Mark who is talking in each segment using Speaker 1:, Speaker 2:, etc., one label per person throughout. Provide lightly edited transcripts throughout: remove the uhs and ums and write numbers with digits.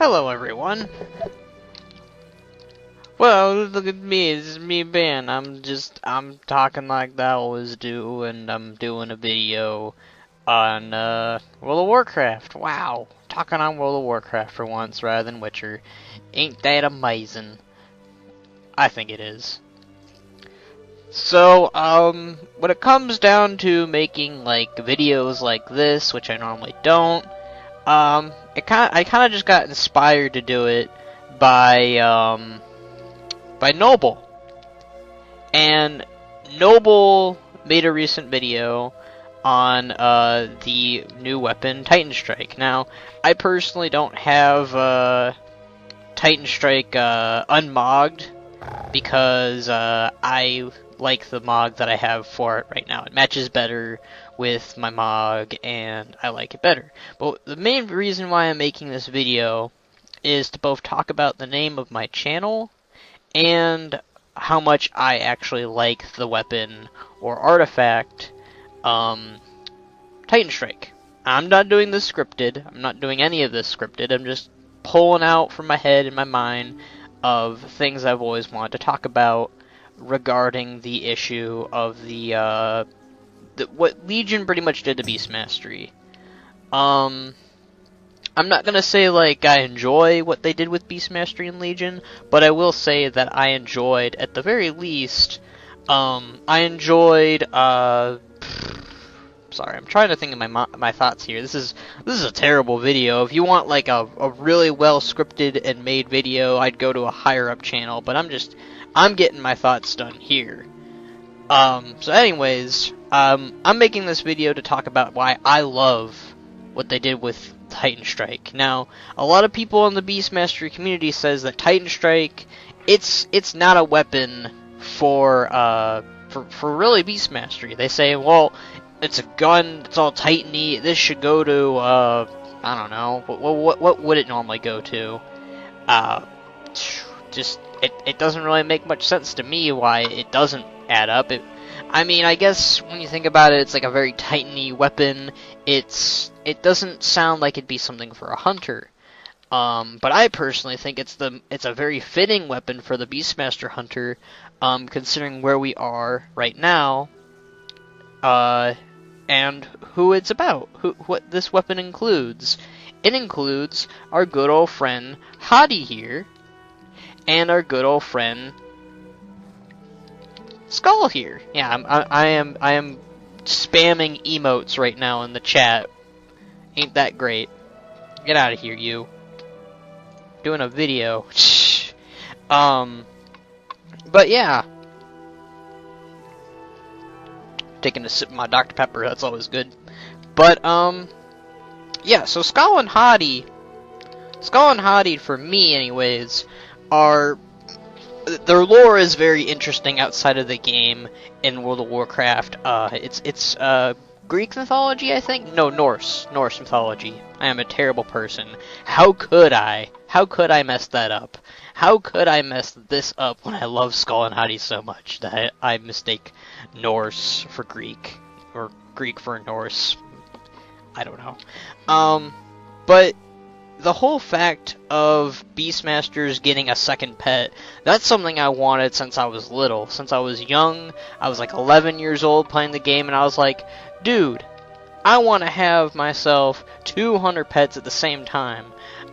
Speaker 1: Hello everyone. Well, look at me, it's me Ben. I'm talking like I always do, and I'm doing a video on World of Warcraft. Wow, talking on World of Warcraft for once rather than Witcher. Ain't that amazing? I think it is. So, when it comes down to making like videos like this, which I normally don't, I kind of just got inspired to do it by Noble. And Noble made a recent video on the new weapon Titanstrike. Now, I personally don't have Titanstrike unmogged because I like the mod that I have for it right now. It matches better with my mod and I like it better. But the main reason why I'm making this video is to both talk about the name of my channel and how much I actually like the weapon or artifact Titanstrike. I'm not doing this scripted. I'm not doing any of this scripted. I'm just pulling out from my head and my mind of things I've always wanted to talk about regarding the issue of what Legion pretty much did to Beast Mastery. I'm not gonna say like I enjoy what they did with Beast Mastery and Legion, but I will say that I enjoyed, at the very least, I enjoyed, sorry, I'm trying to think of my thoughts here. This is a terrible video. If you want like a really well scripted and made video, I'd go to a higher up channel, but I'm getting my thoughts done here. So anyways, I'm making this video to talk about why I love what they did with Titanstrike. Now, a lot of people in the Beast Mastery community says that Titanstrike, it's not a weapon for really Beast Mastery. They say, well, it's a gun, it's all Titany, this should go to, I don't know, what would it normally go to? It doesn't really make much sense to me why it doesn't add up. I mean, I guess when you think about it, it's like a very Titany weapon. It doesn't sound like it'd be something for a hunter. But I personally think it's a very fitting weapon for the Beastmaster hunter, considering where we are right now, and who it's about, what this weapon includes. It includes our good old friend Hati here, and our good old friend Skull here. Yeah, I am spamming emotes right now in the chat. Ain't that great? Get out of here, you. Doing a video. But yeah. Taking a sip of my Dr. Pepper, that's always good. But, yeah, so Skull and Hati, for me anyways, their lore is very interesting outside of the game in World of Warcraft. It's Greek mythology, I think? No, Norse mythology. I am a terrible person. How could I mess that up? How could I mess this up when I love Skull and Hati so much that I mistake Norse for Greek, or Greek for Norse? I don't know. But the whole fact of Beastmasters getting a second pet, that's something I wanted since I was little. Since I was young, I was like 11 years old playing the game, and I was like, dude, I want to have myself 200 pets at the same time.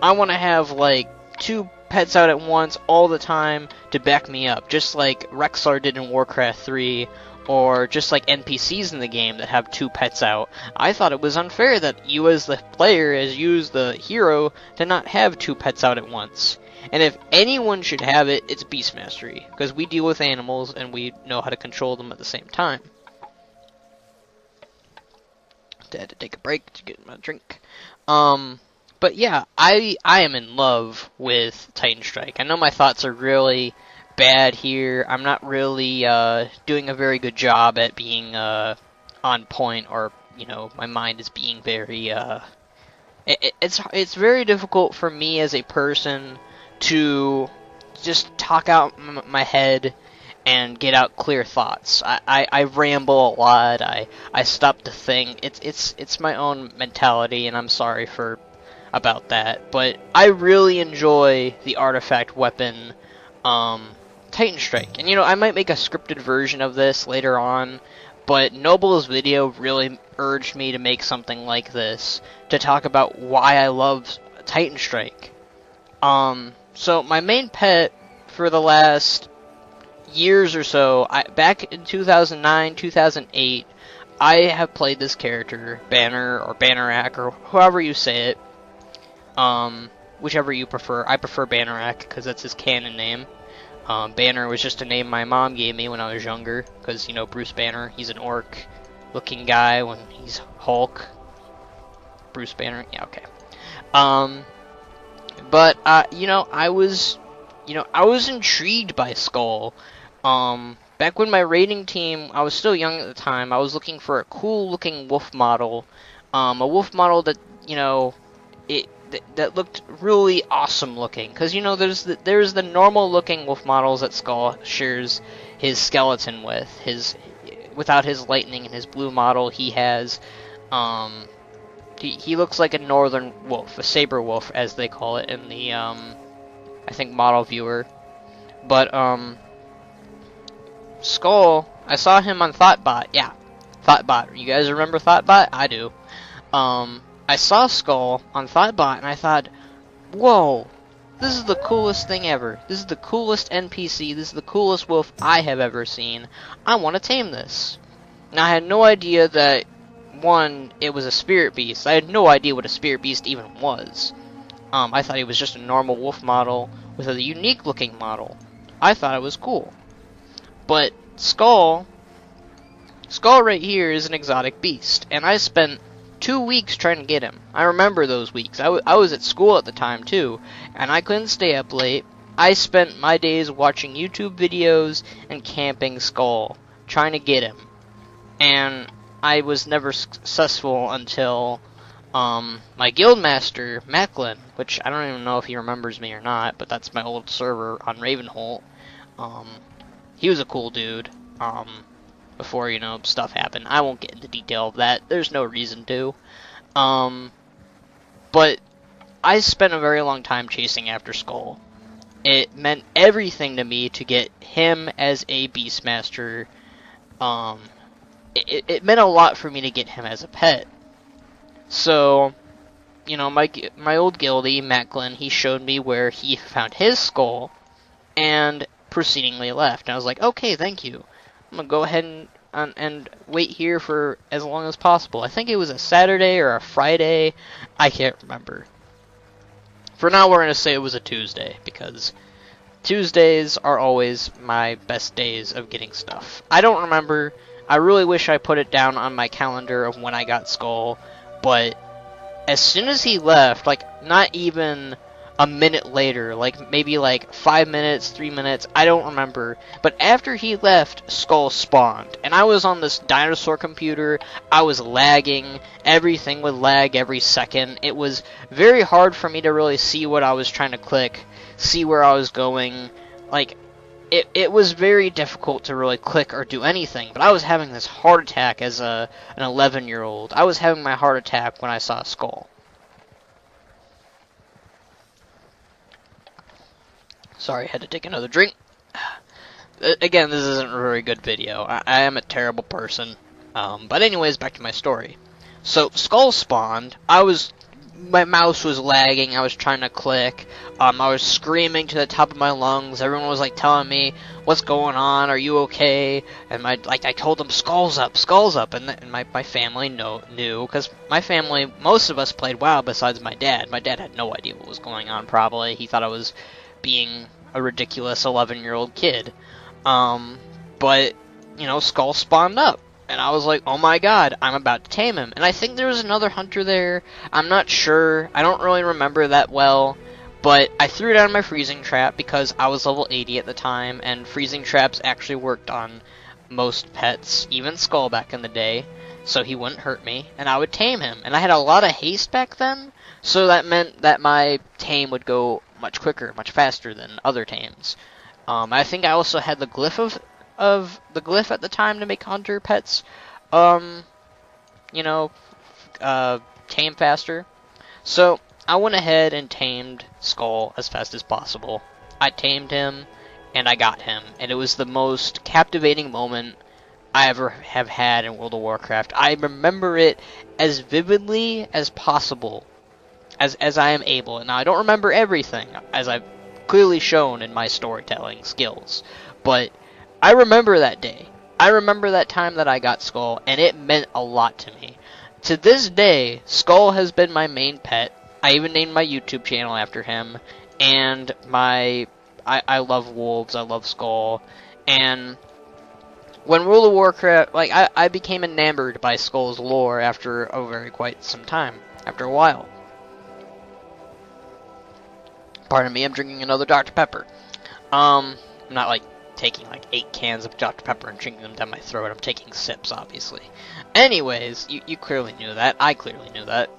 Speaker 1: I want to have like 2 pets out at once all the time to back me up, just like Rexar did in Warcraft 3, or just like NPCs in the game that have 2 pets out. I thought it was unfair that you as the player, as you as the hero, to not have 2 pets out at once. And if anyone should have it, it's Beast Mastery, because we deal with animals and we know how to control them at the same time. I had to take a break to get my drink. But yeah, I am in love with Titanstrike. I know my thoughts are really bad here. I'm not really doing a very good job at being on point, or you know, my mind is being very it's very difficult for me as a person to just talk out my head and get out clear thoughts. I ramble a lot. I stop to think. It's my own mentality, and I'm sorry about that, but I really enjoy the Artifact Weapon Titanstrike. And you know, I might make a scripted version of this later on, but Noble's video really urged me to make something like this to talk about why I love Titanstrike. So my main pet for the last years or so, back in 2009, 2008, I have played this character, Banner or Bannerak or however you say it. Whichever you prefer. I prefer Bannerak because that's his canon name. Banner was just a name my mom gave me when I was younger, because, you know, Bruce Banner, he's an orc-looking guy when he's Hulk. Bruce Banner, yeah, okay. But, you know, I was intrigued by Skull. Back when my raiding team, I was still young at the time, I was looking for a cool-looking wolf model. A wolf model that, you know, that looked really awesome looking, because you know there's the normal looking wolf models that Skull shares his skeleton with. Without his lightning and his blue model, he has he looks like a northern wolf, a saber wolf as they call it in the I think model viewer. But Skull, I saw him on Thoughtbot. Yeah, Thoughtbot. You guys remember Thoughtbot? I do. I saw Skull on Thoughtbot, and I thought, whoa, this is the coolest thing ever. This is the coolest NPC. This is the coolest wolf I have ever seen. I want to tame this. Now, I had no idea that, one, it was a spirit beast. I had no idea what a spirit beast even was. I thought he was just a normal wolf model with a unique-looking model. I thought it was cool. But Skull right here is an exotic beast, and I spent 2 weeks trying to get him. I remember those weeks. I was at school at the time too, and I couldn't stay up late. I spent my days watching YouTube videos and camping Skull, trying to get him. And I was never successful until my guildmaster, Macklin, which I don't even know if he remembers me or not, but that's my old server on Ravenholt. He was a cool dude. Before, you know, stuff happened. I won't get into detail of that. There's no reason to. But I spent a very long time chasing after Skull. It meant everything to me to get him as a Beastmaster. It meant a lot for me to get him as a pet. So, you know, my old guildie, Macklin, he showed me where he found his Skull, and proceedingly left. And I was like, okay, thank you. I'm gonna go ahead and wait here for as long as possible. I think it was a Saturday or a Friday. I can't remember. For now, we're gonna say it was a Tuesday, because Tuesdays are always my best days of getting stuff. I don't remember. I really wish I put it down on my calendar of when I got Skull, but as soon as he left, like, not even a minute later, like maybe like 5 minutes, 3 minutes, I don't remember, but after he left, Skull spawned, and I was on this dinosaur computer. I was lagging, everything would lag every second. It was very hard for me to really see what I was trying to click, see where I was going. Like, it was very difficult to really click or do anything, but I was having this heart attack as an 11-year-old. I was having my heart attack when I saw Skull. Sorry, I had to take another drink. Again, this isn't a very good video. I am a terrible person. But anyways, back to my story. So, Skull spawned. My mouse was lagging. I was trying to click. I was screaming to the top of my lungs. Everyone was like telling me, "What's going on? Are you okay?" And I told them, "Skull's up, Skull's up." And my family knew, because my family, most of us played WoW besides my dad. My dad had no idea what was going on. Probably he thought I was being a ridiculous 11-year-old kid. But, you know, Skull spawned up, and I was like, oh my god, I'm about to tame him. And I think there was another hunter there. I'm not sure. I don't really remember that well. But I threw down my freezing trap because I was level 80 at the time, and freezing traps actually worked on most pets, even Skull back in the day, so he wouldn't hurt me, and I would tame him. And I had a lot of haste back then, so that meant that my tame would go much quicker, much faster than other tames. I think I also had the glyph of the glyph at the time to make hunter pets, you know, tame faster. So I went ahead and tamed Skull as fast as possible. I tamed him, and I got him, and it was the most captivating moment I ever have had in World of Warcraft. I remember it as vividly as possible, as I am able. Now, I don't remember everything, as I've clearly shown in my storytelling skills, but I remember that day. I remember that time that I got Skull, and it meant a lot to me. To this day, Skull has been my main pet. I even named my YouTube channel after him, and I love wolves, I love Skull, and when World of Warcraft, like, I became enamored by Skull's lore after quite some time, after a while. Pardon me, I'm drinking another Dr. Pepper. I'm not, like, taking, like, 8 cans of Dr. Pepper and drinking them down my throat. I'm taking sips, obviously. Anyways, you clearly knew that. I clearly knew that.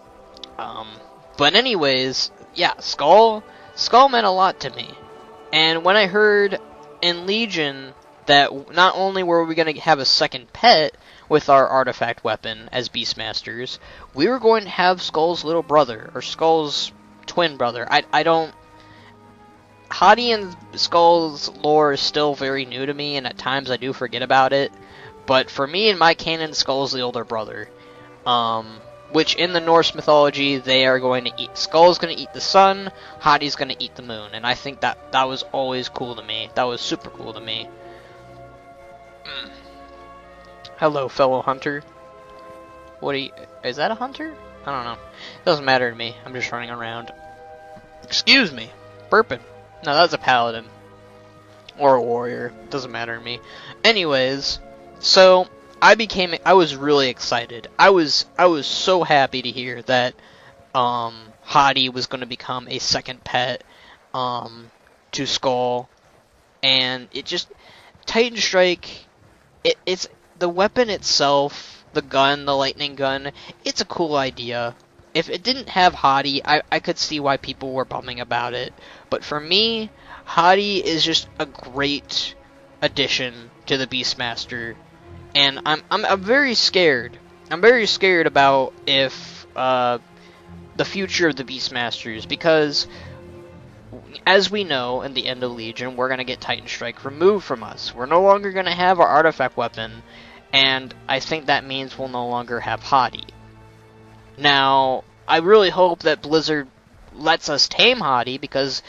Speaker 1: But anyways, yeah, Skull meant a lot to me. And when I heard in Legion that not only were we going to have a second pet with our artifact weapon as Beastmasters, we were going to have Skull's little brother, or Skull's twin brother. I don't... Hati and Skull's lore is still very new to me, and at times I do forget about it. But for me, in my canon, Skull's the older brother. Which in the Norse mythology, they are going to eat. Skull's going to eat the sun, Hati's going to eat the moon. And I think that was always cool to me. That was super cool to me. Hello, fellow hunter. Is that a hunter? I don't know. It doesn't matter to me. I'm just running around. Excuse me. Burping. No, that's a paladin. Or a warrior. Doesn't matter to me. Anyways, so I was really excited. I was so happy to hear that Hati was going to become a second pet to Skull. And it just... Titanstrike, it's the weapon itself, the gun, the lightning gun, it's a cool idea. If it didn't have Hati, I could see why people were bumming about it. But for me, Hati is just a great addition to the Beastmaster. And I'm very scared. I'm very scared about if the future of the Beastmasters, because as we know, in the end of Legion, we're going to get Titanstrike removed from us. We're no longer going to have our artifact weapon, and I think that means we'll no longer have Hati. Now, I really hope that Blizzard lets us tame Hati, because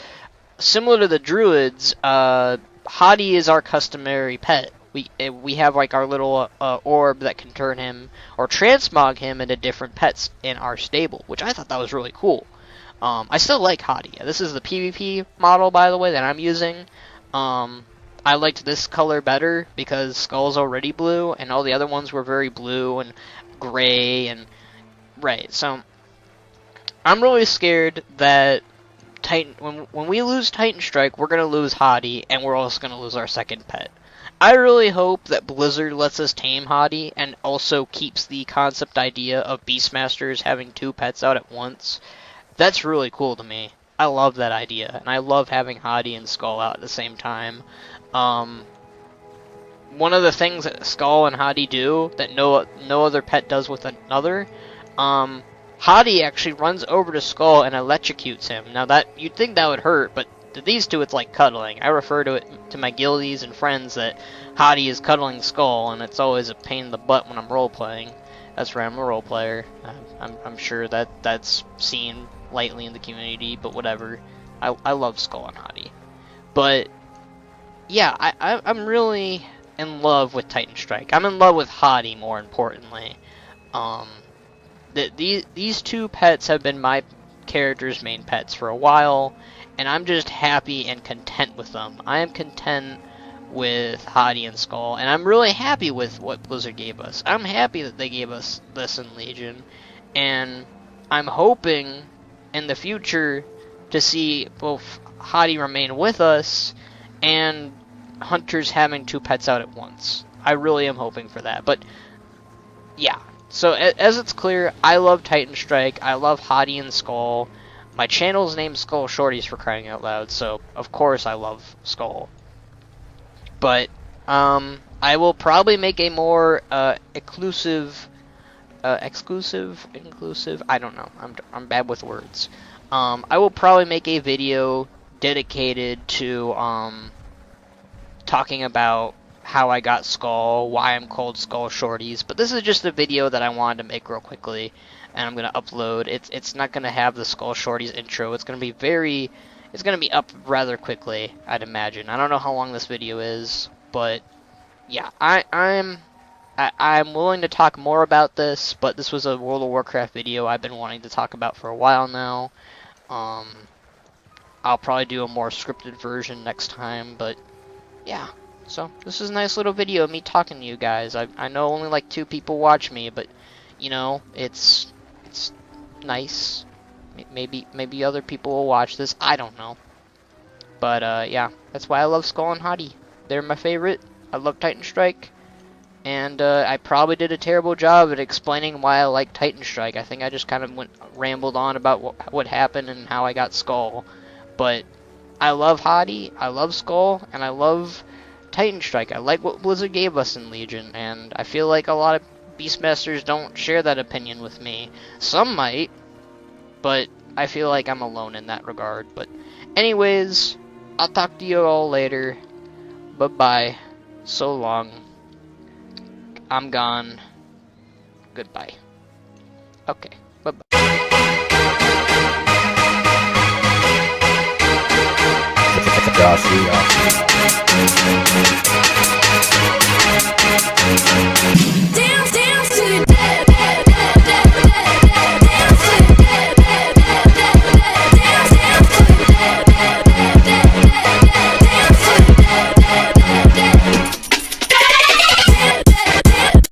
Speaker 1: similar to the Druids, Hati is our customary pet. We have like our little orb that can turn him, or transmog him into different pets in our stable, which I thought that was really cool. I still like Hati. This is the PvP model, by the way, that I'm using. I liked this color better because Skull's already blue, and all the other ones were very blue and gray and... Right, so... I'm really scared that when we lose Titanstrike, we're going to lose Hati, and we're also going to lose our second pet. I really hope that Blizzard lets us tame Hati, and also keeps the concept idea of Beastmasters having 2 pets out at once. That's really cool to me. I love that idea, and I love having Hati and Skull out at the same time. One of the things that Skull and Hati do that no other pet does with another, Hati actually runs over to Skull and electrocutes him. Now that you'd think that would hurt, but to these two it's like cuddling. I refer to it to my guildies and friends that Hati is cuddling Skull, and it's always a pain in the butt when I'm role playing. That's right, I'm a role player. I'm sure that's seen lightly in the community, but whatever. I love Skull and Hati. But yeah, I'm really in love with Titanstrike. I'm in love with Hati, more importantly. These 2 pets have been my character's main pets for a while, and I'm just happy and content with them. I am content with Hati and Skull, and I'm really happy with what Blizzard gave us. I'm happy that they gave us this in Legion, and I'm hoping in the future to see both Hati remain with us and hunters having 2 pets out at once. I really am hoping for that. But yeah, so as it's clear, I love Titanstrike, I love Hati and Skull. My channel's named Skull Shorties, for crying out loud, so of course I love Skull. But I will probably make a more exclusive, I don't know, I'm bad with words. I will probably make a video dedicated to talking about how I got Skull, why I'm called Skull Shorties, but this is just a video that I wanted to make real quickly, and I'm gonna upload. It's not gonna have the Skull Shorties intro. It's gonna be up rather quickly, I'd imagine. I don't know how long this video is, but yeah, I'm willing to talk more about this, but this was a World of Warcraft video I've been wanting to talk about for a while now. I'll probably do a more scripted version next time, but yeah. So, this is a nice little video of me talking to you guys. I know only like 2 people watch me, but, you know, it's nice. Maybe other people will watch this. I don't know. But, yeah. That's why I love Skull and Hati. They're my favorite. I love Titanstrike. And, I probably did a terrible job at explaining why I like Titanstrike. I think I just kind of rambled on about what happened and how I got Skull. But I love Hati, I love Skull, and I love Titanstrike. I like what Blizzard gave us in Legion, and I feel like a lot of Beastmasters don't share that opinion with me. Some might, but I feel like I'm alone in that regard. But anyways, I'll talk to you all later. Bye-bye. So long. I'm gone. Goodbye. Okay, bye-bye.
Speaker 2: Josh,